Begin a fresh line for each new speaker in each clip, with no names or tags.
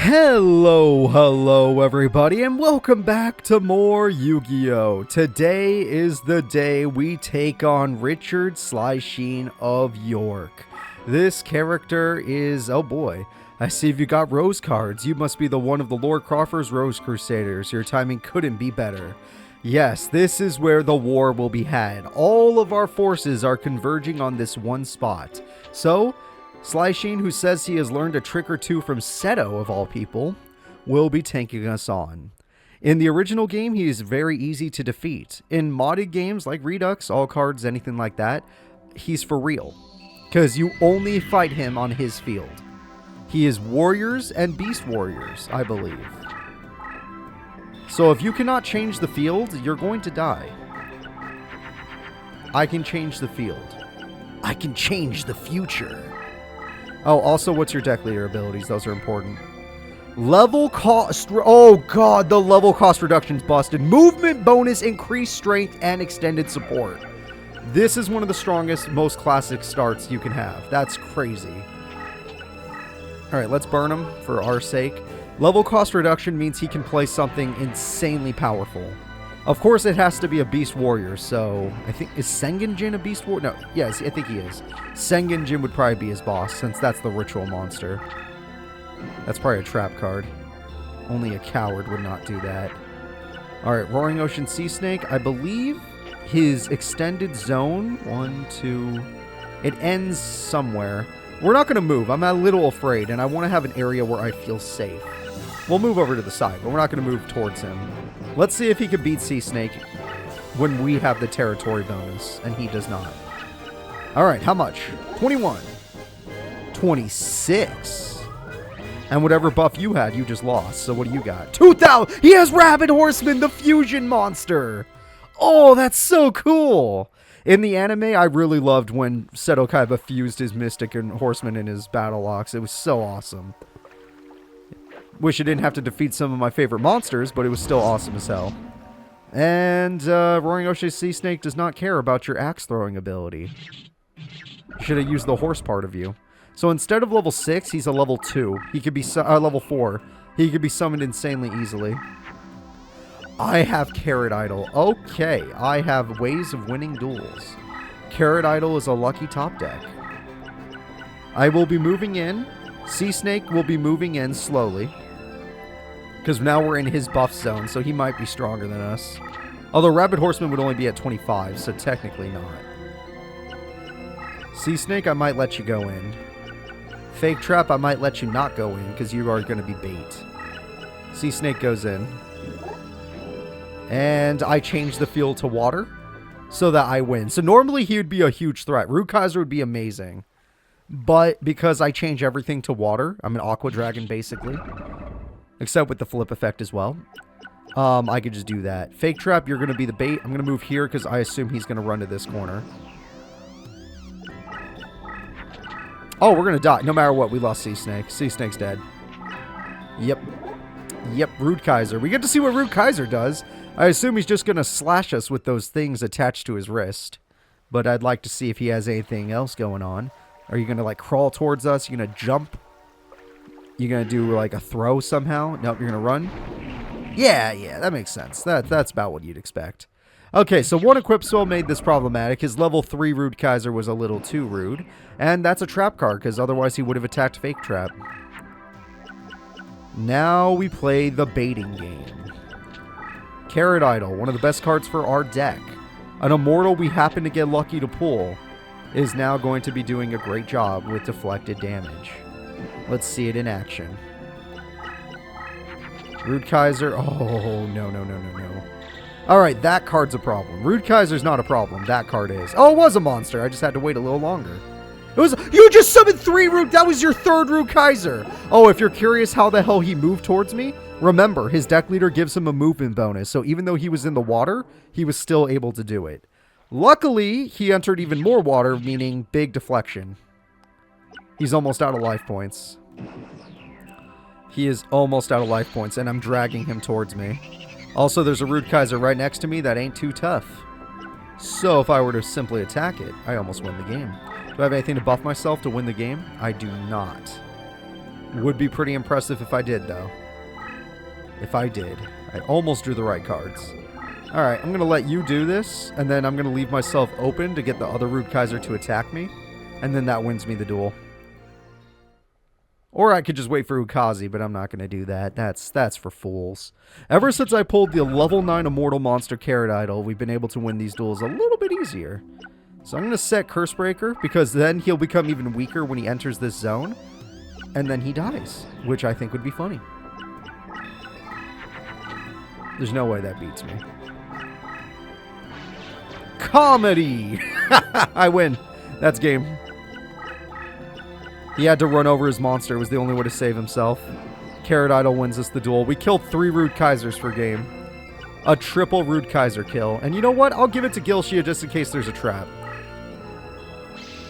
Hello everybody, and welcome back to more Yu-Gi-Oh! Today is the day we take on Richard Slysheen of York. This character is, oh boy, I see you got rose cards. You must be the one of the Lord Crawford's Rose Crusaders. Your timing couldn't be better. Yes, this is where the war will be had. All of our forces are converging on this one spot. So, Slysheen, who says he has learned a trick or two from Seto, of all people, will be taking us on. In the original game, he is very easy to defeat. In modded games like Redux, all cards, anything like that, he's for real. Because you only fight him on his field. He is warriors and beast warriors, I believe. So if you cannot change the field, you're going to die. I can change the field. I can change the future. Oh, also, what's your deck leader abilities? Those are important. Level cost... Oh, God, the level cost reduction's busted. Movement bonus, increased strength, and extended support. This is one of the strongest, most classic starts you can have. That's crazy. All right, let's burn him for our sake. Level cost reduction means he can play something insanely powerful. Of course, it has to be a beast warrior, so I think... Is Sengen a beast warrior? No, yes, I think he is. Sengen would probably be his boss, since that's the ritual monster. That's probably a trap card. Only a coward would not do that. Alright, Roaring Ocean Sea Snake. I believe his extended zone... 1, 2... It ends somewhere. We're not going to move. I'm a little afraid, and I want to have an area where I feel safe. We'll move over to the side, but we're not going to move towards him. Let's see if he can beat Sea Snake when we have the territory bonus, and he does not. Alright, how much? 21. 26. And whatever buff you had, you just lost. So what do you got? 2,000! He has Rabid Horseman, the fusion monster! Oh, that's so cool! In the anime, I really loved when Seto Kaiba fused his Mystic and Horseman in his battle locks. It was so awesome. Wish I didn't have to defeat some of my favorite monsters, but it was still awesome as hell. And Roaring Ocean Sea Snake does not care about your axe throwing ability. Should have used the horse part of you. So instead of level 6, he's a level 2. He could be level 4. He could be summoned insanely easily. I have Carrot Idol. Okay, I have ways of winning duels. Carrot Idol is a lucky top deck. I will be moving in. Sea Snake will be moving in slowly. Because now we're in his buff zone, so he might be stronger than us. Although Rabid Horseman would only be at 25, so technically not. Sea Snake, I might let you go in. Fake Trap, I might let you not go in, because you are going to be bait. Sea Snake goes in. And I change the field to water, so that I win. So normally he would be a huge threat. Root Kaiser would be amazing. But because I change everything to water, I'm an Aqua Dragon, basically. Except with the flip effect as well. I could just do that. Fake Trap, you're going to be the bait. I'm going to move here because I assume he's going to run to this corner. Oh, we're going to die. No matter what, we lost Sea Snake. Sea Snake's dead. Yep. Yep, Root Kaiser. We get to see what Root Kaiser does. I assume he's just going to slash us with those things attached to his wrist. But I'd like to see if he has anything else going on. Are you going to, like, crawl towards us? You're going to jump? You're going to do, like, a throw somehow? Nope, you're going to run? Yeah, that makes sense. That's about what you'd expect. Okay, so one equip spell made this problematic. His level 3 Rude Kaiser was a little too rude. And that's a trap card, because otherwise he would have attacked Fake Trap. Now we play the baiting game. Carrot Idol, one of the best cards for our deck. An Immortal we happen to get lucky to pull is now going to be doing a great job with deflected damage. Let's see it in action. Rude Kaiser. Oh, no. Alright, that card's a problem. Rude Kaiser's not a problem. That card is. Oh, it was a monster. I just had to wait a little longer. It was. You just summoned 3 Rude. That was your 3rd Rude Kaiser. Oh, if you're curious how the hell he moved towards me, remember, his deck leader gives him a movement bonus. So even though he was in the water, he was still able to do it. Luckily, he entered even more water, meaning big deflection. He's almost out of life points. He is almost out of life points, and I'm dragging him towards me. Also, there's a Rude Kaiser right next to me that ain't too tough. So if I were to simply attack it, I almost win the game. Do I have anything to buff myself to win the game? I do not. Would be pretty impressive if I did, though. If I did. I almost drew the right cards. Alright, I'm going to let you do this, and then I'm going to leave myself open to get the other Rude Kaiser to attack me, and then that wins me the duel. Or I could just wait for Ukazi, but I'm not going to do that. That's for fools. Ever since I pulled the level 9 Immortal Monster Carrot Idol, we've been able to win these duels a little bit easier. So I'm going to set Cursebreaker, because then he'll become even weaker when he enters this zone, and then he dies, which I think would be funny. There's no way that beats me. Comedy! I win. That's game. He had to run over his monster. It was the only way to save himself. Carrot Idol wins us the duel. We killed 3 Rude Kaisers for game. A triple Rude Kaiser kill. And you know what? I'll give it to Gilshia just in case there's a trap.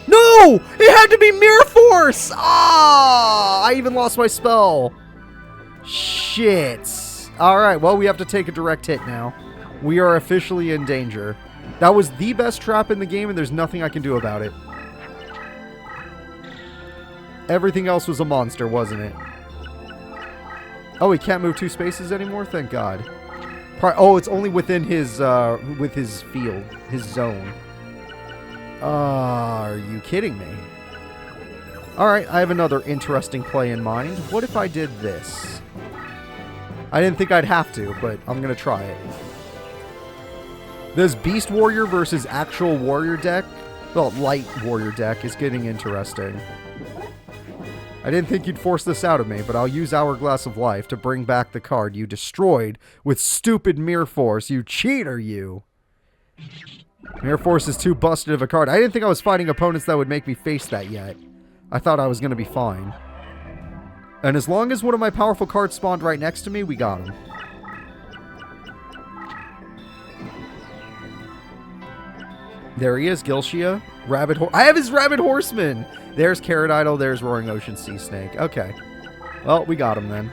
No! It had to be Mirror Force! Ah! I even lost my spell. Shit. Alright, well, we have to take a direct hit now. We are officially in danger. That was the best trap in the game, and there's nothing I can do about it. Everything else was a monster, wasn't it? Oh, he can't move 2 spaces anymore? Thank God. Oh, it's only within his, with his field, his zone. Are you kidding me? Alright, I have another interesting play in mind. What if I did this? I didn't think I'd have to, but I'm going to try it. This Beast Warrior versus actual Warrior deck, well, Light Warrior deck, is getting interesting. I didn't think you'd force this out of me, but I'll use Hourglass of Life to bring back the card you destroyed with stupid Mirror Force, you cheater, you. Mirror Force is too busted of a card. I didn't think I was fighting opponents that would make me face that yet. I thought I was going to be fine. And as long as one of my powerful cards spawned right next to me, we got him. There he is, Gilshia. I have his Rabbit Horseman! There's Carrot Idol, there's Roaring Ocean Sea Snake. Okay. Well, we got him then.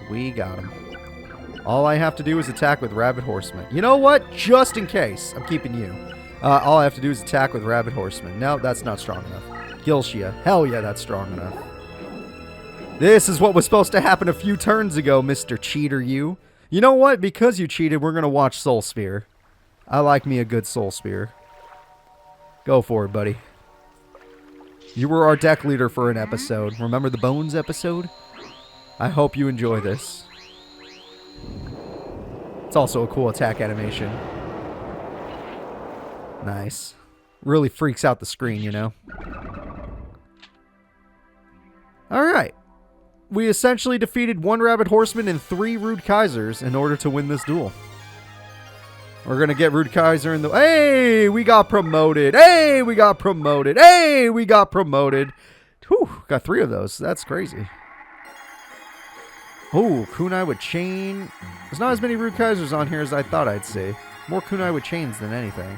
We got him. All I have to do is attack with Rabbit Horseman. You know what? Just in case. I'm keeping you. All I have to do is attack with Rabbit Horseman. No, that's not strong enough. Gilshia. Hell yeah, that's strong enough. This is what was supposed to happen a few turns ago, Mr. Cheater, you. You know what? Because you cheated, we're going to watch Soul Spear. I like me a good Soul Spear. Go for it, buddy. You were our deck leader for an episode. Remember the Bones episode? I hope you enjoy this. It's also a cool attack animation. Nice. Really freaks out the screen, you know? Alright. We essentially defeated 1 Rabbit Horseman and 3 Rude Kaisers in order to win this duel. We're going to get Rude Kaiser in the... Hey, we got promoted. Hey, we got promoted. Hey, we got promoted. Whew, got 3 of those. That's crazy. Oh, Kunai with Chain. There's not as many Rude Kaisers on here as I thought I'd see. More Kunai with Chains than anything.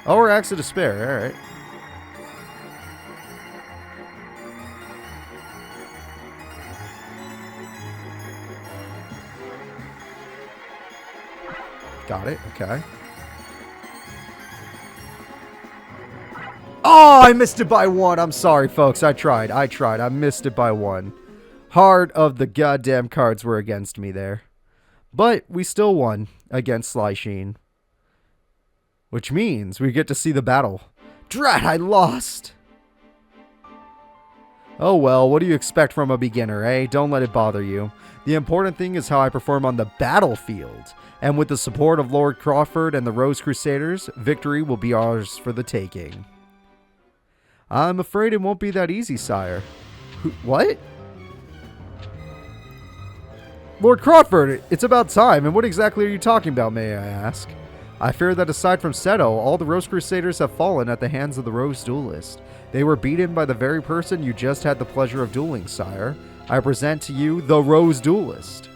Oh, we're Axe of Despair. All right. Got it. Okay. Oh, I missed it by 1. I'm sorry, folks. I tried. I missed it by 1. Heart of the goddamn cards were against me there. But we still won against Slysheen. Which means we get to see the battle. Drat, I lost! Oh well, what do you expect from a beginner, eh? Don't let it bother you. The important thing is how I perform on the battlefield. And with the support of Lord Crawford and the Rose Crusaders, victory will be ours for the taking. I'm afraid it won't be that easy, sire. What? Lord Crawford, it's about time, and what exactly are you talking about, may I ask? I fear that aside from Seto, all the Rose Crusaders have fallen at the hands of the Rose Duelist. They were beaten by the very person you just had the pleasure of dueling, sire. I present to you the Rose Duelist.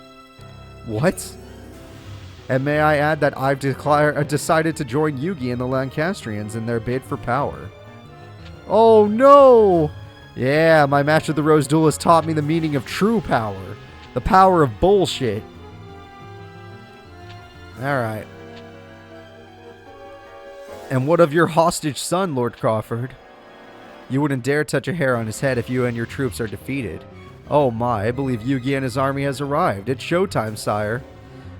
What? And may I add that I've decided to join Yugi and the Lancastrians in their bid for power. Oh no! Yeah, my match with the Rose Duelist taught me the meaning of true power. The power of bullshit. Alright. And what of your hostage son, Lord Crawford? You wouldn't dare touch a hair on his head if you and your troops are defeated. Oh my, I believe Yugi and his army has arrived. It's showtime, sire.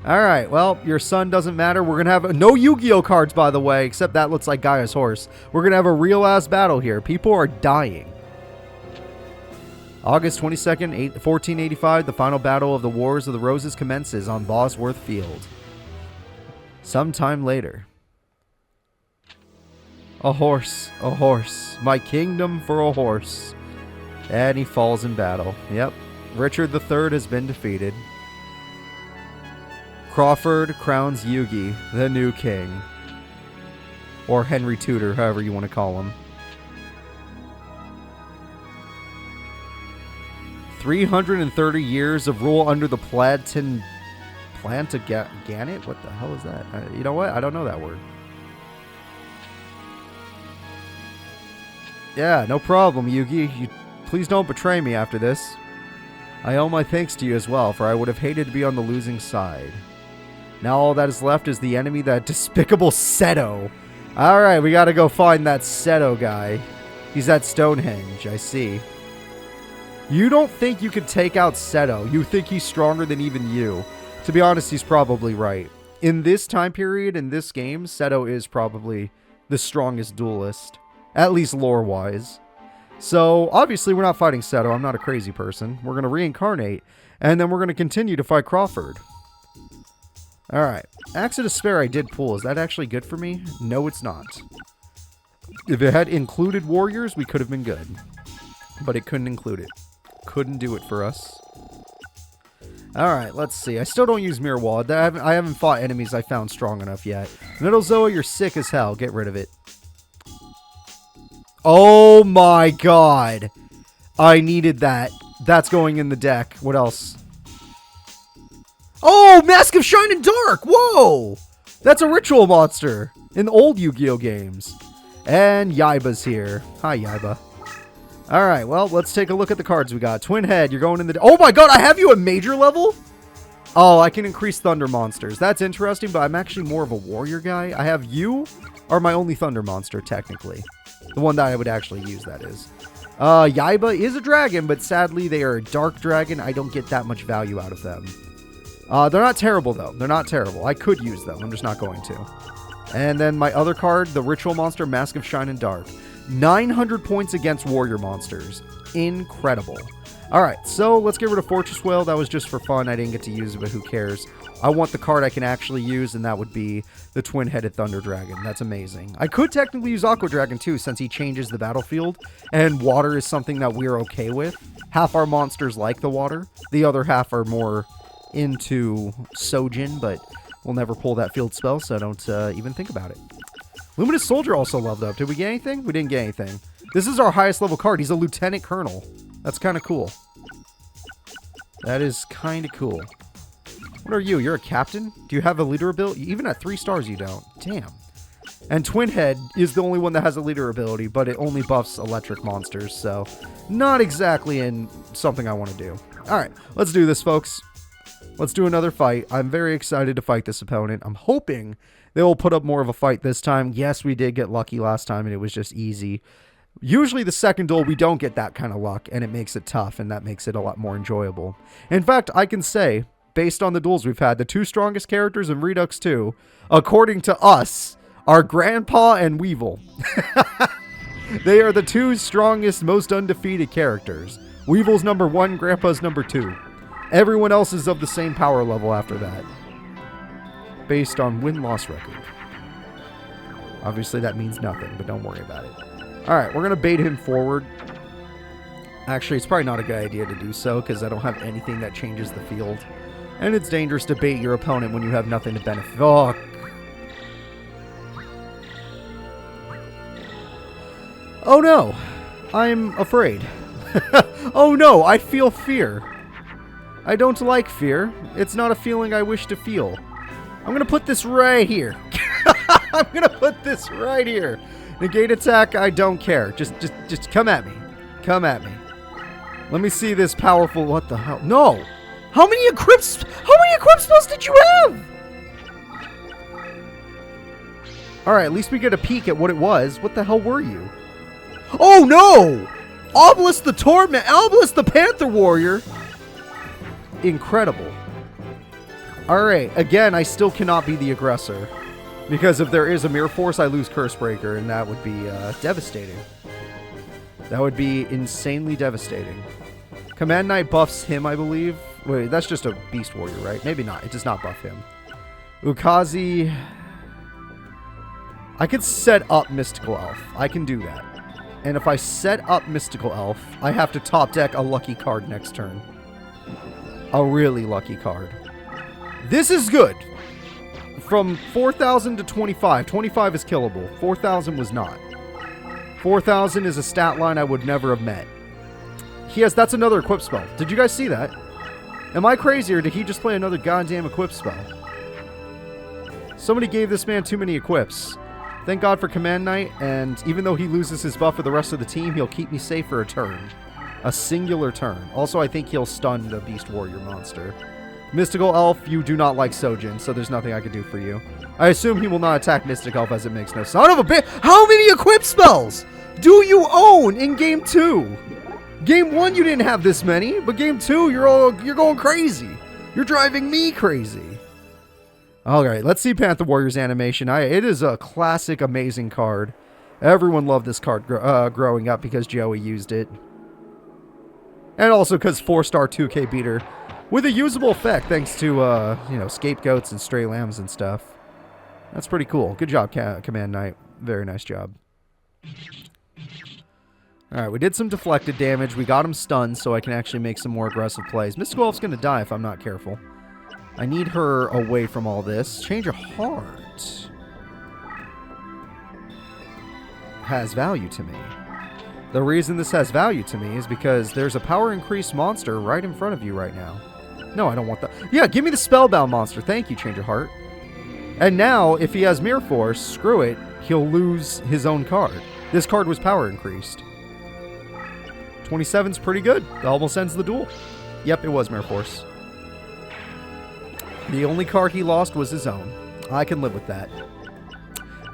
Alright, well, your son doesn't matter. We're going to have no Yu-Gi-Oh cards, by the way, except that looks like Gaia's horse. We're going to have a real-ass battle here. People are dying. August 22nd, 1485, the final battle of the Wars of the Roses commences on Bosworth Field. Sometime later. A horse, my kingdom for a horse. And he falls in battle. Yep, Richard III has been defeated. Crawford crowns Yugi the new king. Or Henry Tudor, however you want to call him. 330 years of rule under the Plantagenet? What the hell is that? You know what? I don't know that word. Yeah, no problem, Yugi. Please don't betray me after this. I owe my thanks to you as well, for I would have hated to be on the losing side. Now all that is left is the enemy, that despicable Seto. Alright, we gotta go find that Seto guy. He's at Stonehenge, I see. You don't think you could take out Seto. You think he's stronger than even you. To be honest, he's probably right. In this time period, in this game, Seto is probably the strongest duelist. At least lore-wise. So, obviously, we're not fighting Seto. I'm not a crazy person. We're going to reincarnate, and then we're going to continue to fight Crawford. Alright. Axe of Despair I did pull. Is that actually good for me? No, it's not. If it had included warriors, we could have been good. But it couldn't include it. Couldn't do it for us. Alright, let's see. I still don't use Mirror Wall. I haven't fought enemies I found strong enough yet. Metalzoa, you're sick as hell. Get rid of it. Oh my god. I needed that. That's going in the deck. What else? Oh, Mask of Shine and Dark. Whoa. That's a ritual monster in the old Yu-Gi-Oh games. And Yaiba's here. Hi, Yaiba. Alright, well, let's take a look at the cards we got. Twin Head, you're going in the... Oh my god, I have you at major level? Oh, I can increase Thunder monsters. That's interesting, but I'm actually more of a warrior guy. I have you are my only Thunder monster, technically. The one that I would actually use, that is. Yaiba is a dragon, but sadly they are a dark dragon. I don't get that much value out of them. They're not terrible, though. They're not terrible. I could use them. I'm just not going to. And then my other card, the ritual monster, Mask of Shine and Dark. 900 points against warrior monsters. Incredible. Alright, so let's get rid of Fortress Whale. That was just for fun. I didn't get to use it, but who cares? I want the card I can actually use, and that would be the Twin-Headed Thunder Dragon. That's amazing. I could technically use Aqua Dragon, too, since he changes the battlefield, and water is something that we're okay with. Half our monsters like the water. The other half are more into Sojin, but we'll never pull that field spell, so don't even think about it. Luminous Soldier also leveled up. Did we get anything? We didn't get anything. This is our highest level card. He's a Lieutenant Colonel. That's kind of cool. That is kind of cool. What are you? You're a captain? Do you have a leader ability? Even at 3 stars you don't. Damn. And Twin Head is the only one that has a leader ability, but it only buffs electric monsters, so not exactly in something I want to do. Alright, let's do this, folks. Let's do another fight. I'm very excited to fight this opponent. I'm hoping they will put up more of a fight this time. Yes, we did get lucky last time, and it was just easy. Usually the second duel, we don't get that kind of luck, and it makes it tough, and that makes it a lot more enjoyable. In fact, I can say, based on the duels we've had, the 2 strongest characters in Redux 2, according to us, are Grandpa and Weevil. They are the 2 strongest, most undefeated characters. Weevil's number 1, Grandpa's number 2. Everyone else is of the same power level after that. Based on win-loss record. Obviously that means nothing, but don't worry about it. Alright, we're going to bait him forward. Actually, it's probably not a good idea to do so, because I don't have anything that changes the field. And it's dangerous to bait your opponent when you have nothing to benefit. Oh. Oh no, I'm afraid. Oh no, I feel fear. I don't like fear. It's not a feeling I wish to feel. I'm going to put this right here. I'm going to put this right here. Negate attack, I don't care. Just come at me. Come at me. Let me see this powerful... What the hell? No! How many equip spells did you have? Alright, at least we get a peek at what it was. What the hell were you? Oh no! Obelisk the Torment, Obelisk the Panther Warrior. Incredible. Alright, again, I still cannot be the aggressor. Because if there is a Mirror Force, I lose Cursebreaker, and that would be devastating. That would be insanely devastating. Command Knight buffs him, I believe. Wait, that's just a Beast Warrior, right? Maybe not. It does not buff him. Ukazi. I could set up Mystical Elf. I can do that. And if I set up Mystical Elf, I have to top deck a lucky card next turn. A really lucky card. This is good. From 4,000 to 25. 25 is killable. 4,000 was not. 4,000 is a stat line I would never have met. That's another equip spell. Did you guys see that? Am I crazy, or did he just play another goddamn equip spell? Somebody gave this man too many equips. Thank God for Command Knight, and even though he loses his buff for the rest of the team, he'll keep me safe for a turn. A singular turn. Also, I think he'll stun the Beast Warrior monster. Mystical Elf, you do not like Sojin, so there's nothing I can do for you. I assume he will not attack Mystic Elf, as it makes no son of a bitch. How many equip spells do you own in Game 2? Game 1, you didn't have this many, but Game 2, you're going crazy. You're driving me crazy. All right, let's see Panther Warrior's animation. It is a classic, amazing card. Everyone loved this card growing up because Joey used it. And also because 4-star 2K beater with a usable effect thanks to, scapegoats and stray lambs and stuff. That's pretty cool. Good job, Command Knight. Very nice job. Alright, we did some deflected damage. We got him stunned, so I can actually make some more aggressive plays. Mystical Elf's going to die if I'm not careful. I need her away from all this. Change of Heart has value to me. The reason this has value to me is because there's a power increase monster right in front of you right now. No, I don't want that. Yeah, give me the Spellbound monster. Thank you, Change of Heart. And now, if he has Mirror Force, screw it, he'll lose his own card. This card was power increased. 27's pretty good. That almost ends the duel. Yep, it was Mirror Force. The only card he lost was his own. I can live with that.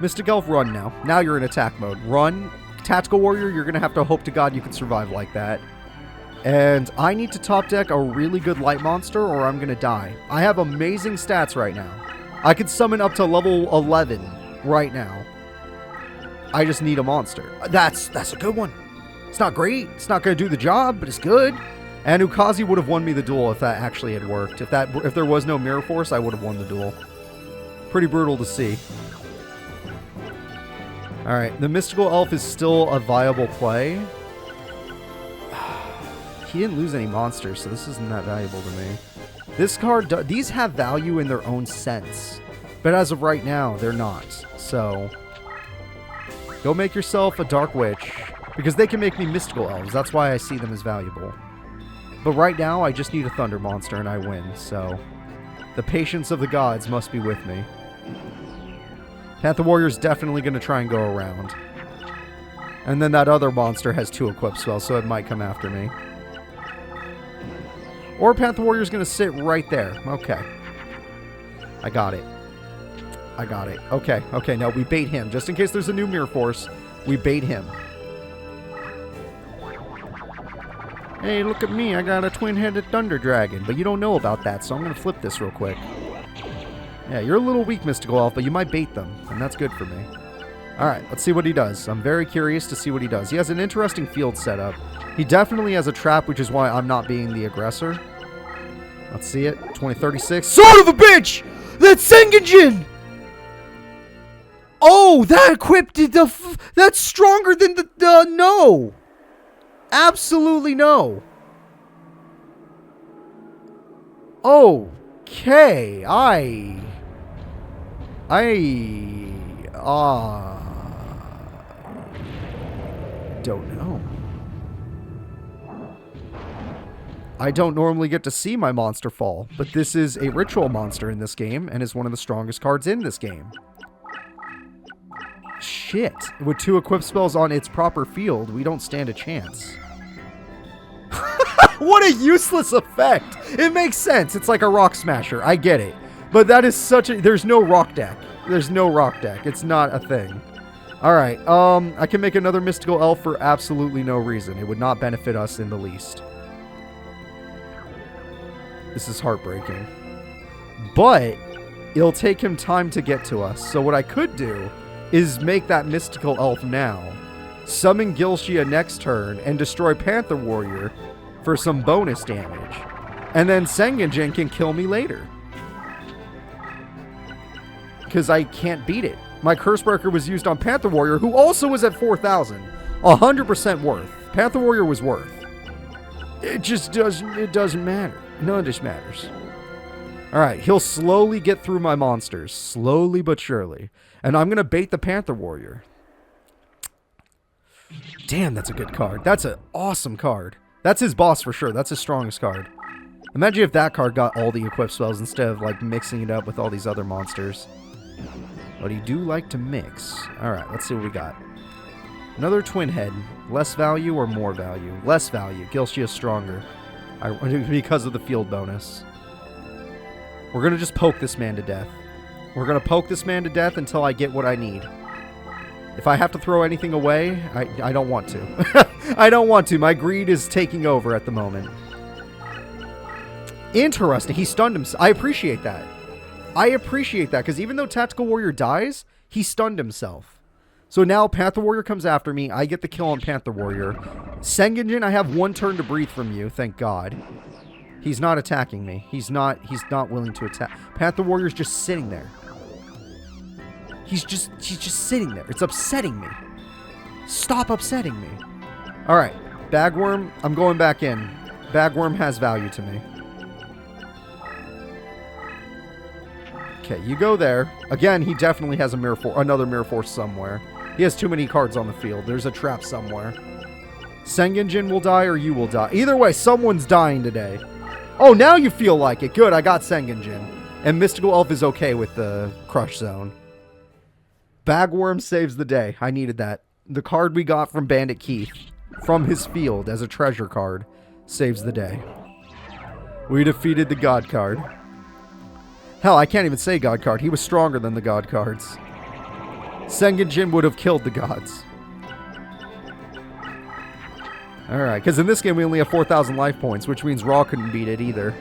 Mystic Elf, run now. Now you're in attack mode. Run. Tactical Warrior, you're going to have to hope to God you can survive like that. And I need to top deck a really good light monster or I'm going to die. I have amazing stats right now. I could summon up to level 11 right now. I just need a monster. That's a good one. It's not great. It's not going to do the job, but it's good. And Ukazi would have won me the duel if that actually had worked. If there was no Mirror Force, I would have won the duel. Pretty brutal to see. Alright, the Mystical Elf is still a viable play. He didn't lose any monsters, so this isn't that valuable to me. This card, these have value in their own sense. But as of right now, they're not. So, go make yourself a Dark Witch. Because they can make me Mystical Elves. That's why I see them as valuable. But right now, I just need a Thunder monster and I win. So, the patience of the gods must be with me. Panther Warrior's definitely going to try and go around. And then that other monster has 2 equip spells, so it might come after me. Or Panther Warrior's going to sit right there. Okay. I got it. I got it. Okay, okay, now we bait him. Just in case there's a new Mirror Force, we bait him. Hey, look at me. I got a twin-headed Thunder Dragon, but you don't know about that, so I'm going to flip this real quick. Yeah, you're a little weak, Mystical Elf, but you might bait them, and that's good for me. Alright, let's see what he does. I'm very curious to see what he does. He has an interesting field setup. He definitely has a trap, which is why I'm not being the aggressor. Let's see it. 2036. Son of a bitch! That's Sengenjin! Oh, that equipped that's stronger than the no! Absolutely no. Okay, don't know. I don't normally get to see my monster fall, but this is a ritual monster in this game and is one of the strongest cards in this game. Shit. With 2 equip spells on its proper field, we don't stand a chance. What a useless effect! It makes sense. It's like a rock smasher. I get it. But that is such a... There's no rock deck. There's no rock deck. It's not a thing. Alright, I can make another mystical elf for absolutely no reason. It would not benefit us in the least. This is heartbreaking. But it'll take him time to get to us. So what I could do is make that mystical elf now, summon Gilshia next turn, and destroy Panther Warrior for some bonus damage. And then Sengenjin can kill me later. Because I can't beat it. My Cursebreaker was used on Panther Warrior, who also was at 4,000. 100% worth. Panther Warrior was worth. It just doesn't matter. None of this matters. Alright, he'll slowly get through my monsters. Slowly but surely. And I'm going to bait the Panther Warrior. Damn, that's a good card. That's an awesome card. That's his boss for sure. That's his strongest card. Imagine if that card got all the equip spells instead of like mixing it up with all these other monsters. But he do like to mix. Alright, let's see what we got. Another Twin Head. Less value or more value? Less value. Gilshia is stronger. Because of the field bonus. We're going to just poke this man to death. We're going to poke this man to death until I get what I need. If I have to throw anything away, I don't want to. I don't want to. My greed is taking over at the moment. Interesting. He stunned himself. I appreciate that. I appreciate that, because even though Tactical Warrior dies, he stunned himself. So now Panther Warrior comes after me. I get the kill on Panther Warrior. Sengenjin, I have one turn to breathe from you, thank God. He's not attacking me. He's not willing to attack. Panther Warrior's just sitting there. He's just sitting there. It's upsetting me. Stop upsetting me. Alright. Bagworm, I'm going back in. Bagworm has value to me. Okay, you go there. Again, he definitely has another Mirror Force somewhere. He has too many cards on the field. There's a trap somewhere. Sengenjin will die or you will die. Either way, someone's dying today. Oh, now you feel like it. Good, I got Sengenjin. And Mystical Elf is okay with the Crush Zone. Bagworm saves the day. I needed that. The card we got from Bandit Keith, from his field as a treasure card, saves the day. We defeated the God card. Hell, I can't even say God card. He was stronger than the God cards. Sengenjin would have killed the gods. Alright, because in this game we only have 4,000 life points, which means Raw couldn't beat it either.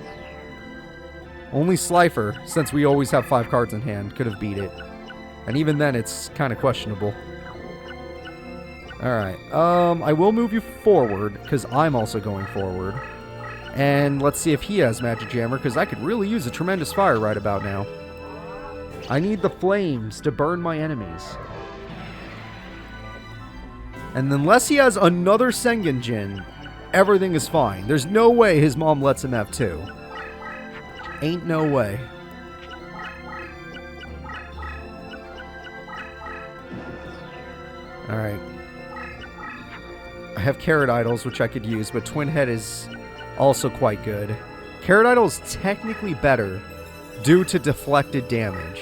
Only Slifer, since we always have 5 cards in hand, could have beat it. And even then, it's kind of questionable. Alright, I will move you forward, because I'm also going forward. And let's see if he has Magic Jammer, because I could really use a Tremendous Fire right about now. I need the flames to burn my enemies. And unless he has another Sengenjin, everything is fine. There's no way his mom lets him have 2. Ain't no way. Alright. I have Carrot Idols, which I could use, but Twin Head is also quite good. Carrot Idol is technically better due to deflected damage.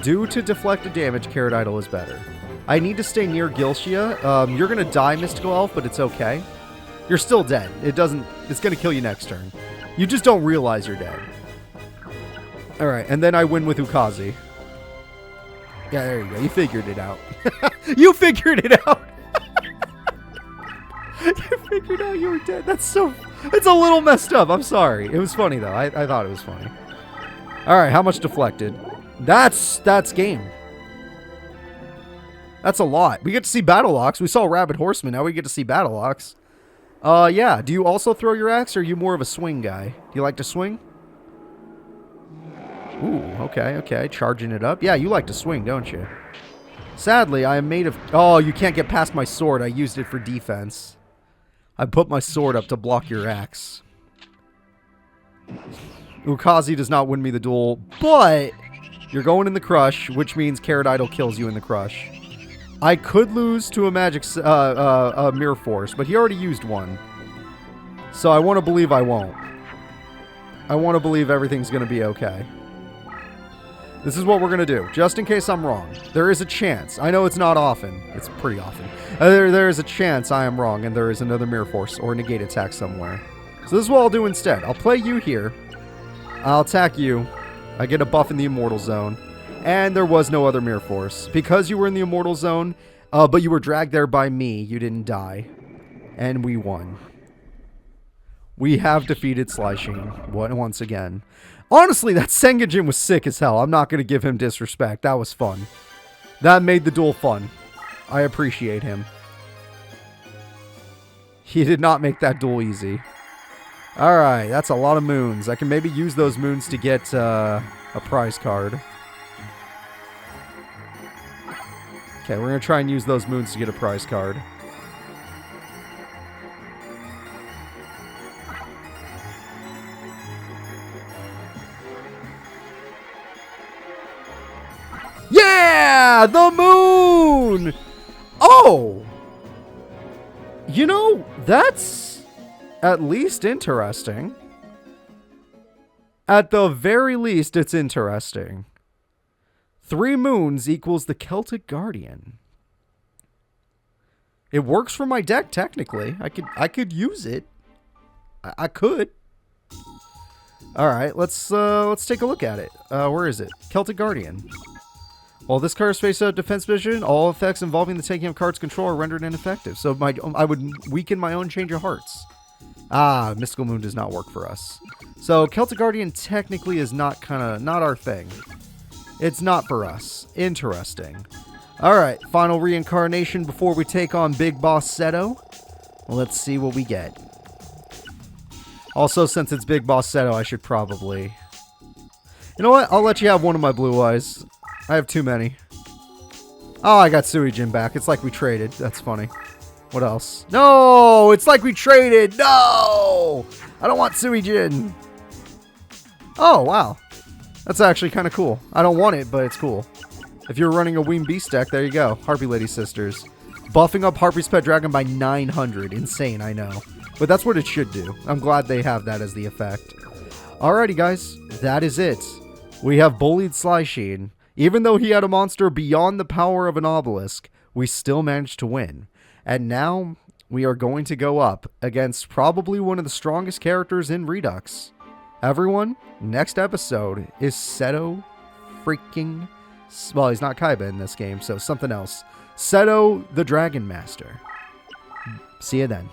Due to deflected damage, Carrot Idol is better. I need to stay near Gilshia. You're going to die, Mystical Elf, but it's okay. You're still dead. It's going to kill you next turn. You just don't realize you're dead. Alright, and then I win with Ukazi. Yeah, there you go. You figured it out. You figured it out! You figured out you were dead. It's a little messed up. I'm sorry. It was funny, though. I thought it was funny. Alright, how much deflected? That's game. That's a lot. We get to see Battle Ox. We saw Rabid Horseman. Now we get to see Battle Ox. Yeah. Do you also throw your axe, or are you more of a swing guy? Do you like to swing? Ooh, okay. Charging it up. Yeah, you like to swing, don't you? Sadly, I am made of... Oh, you can't get past my sword. I used it for defense. I put my sword up to block your axe. Ukazi does not win me the duel, but you're going in the crush, which means Carrot Idol kills you in the crush. I could lose to a magic Mirror Force, but he already used one. So I want to believe I won't. I want to believe everything's going to be okay. This is what we're going to do, just in case I'm wrong. There is a chance. I know it's not often. It's pretty often. There is a chance I am wrong, and there is another Mirror Force or Negate attack somewhere. So this is what I'll do instead. I'll play you here. I'll attack you. I get a buff in the Immortal Zone. And there was no other mirror force. Because you were in the immortal zone, but you were dragged there by me, you didn't die. And we won. We have defeated Slysheen once again. Honestly, that Sengajin was sick as hell. I'm not going to give him disrespect. That was fun. That made the duel fun. I appreciate him. He did not make that duel easy. Alright, that's a lot of moons. I can maybe use those moons to get a prize card. Okay, we're going to try and use those moons to get a prize card. Yeah! The moon! Oh! You know, that's at least interesting. At the very least, it's interesting. 3 moons equals the Celtic Guardian. It works for my deck, technically. I could use it. I could. Alright, let's take a look at it. Where is it? Celtic Guardian. While this card is face out defense position, all effects involving the taking of card's control are rendered ineffective. So I would weaken my own Change of Hearts. Ah, Mystical Moon does not work for us. So Celtic Guardian technically is not our thing. It's not for us. Interesting. Alright, final reincarnation before we take on Big Boss Seto. Well, let's see what we get. Also, since it's Big Boss Seto, I should probably... You know what? I'll let you have one of my blue eyes. I have too many. Oh, I got Suijin back. It's like we traded. That's funny. What else? No! It's like we traded! No! I don't want Suijin! Oh, wow. That's actually kind of cool. I don't want it, but it's cool. If you're running a Weem Beast deck, there you go. Harpy Lady Sisters. Buffing up Harpy's Pet Dragon by 900. Insane, I know. But that's what it should do. I'm glad they have that as the effect. Alrighty, guys. That is it. We have bullied Slysheen. Even though he had a monster beyond the power of an obelisk, we still managed to win. And now, we are going to go up against probably one of the strongest characters in Redux. Everyone, next episode is Seto freaking... Well, he's not Kaiba in this game, so something else. Seto the Dragon Master. See you then.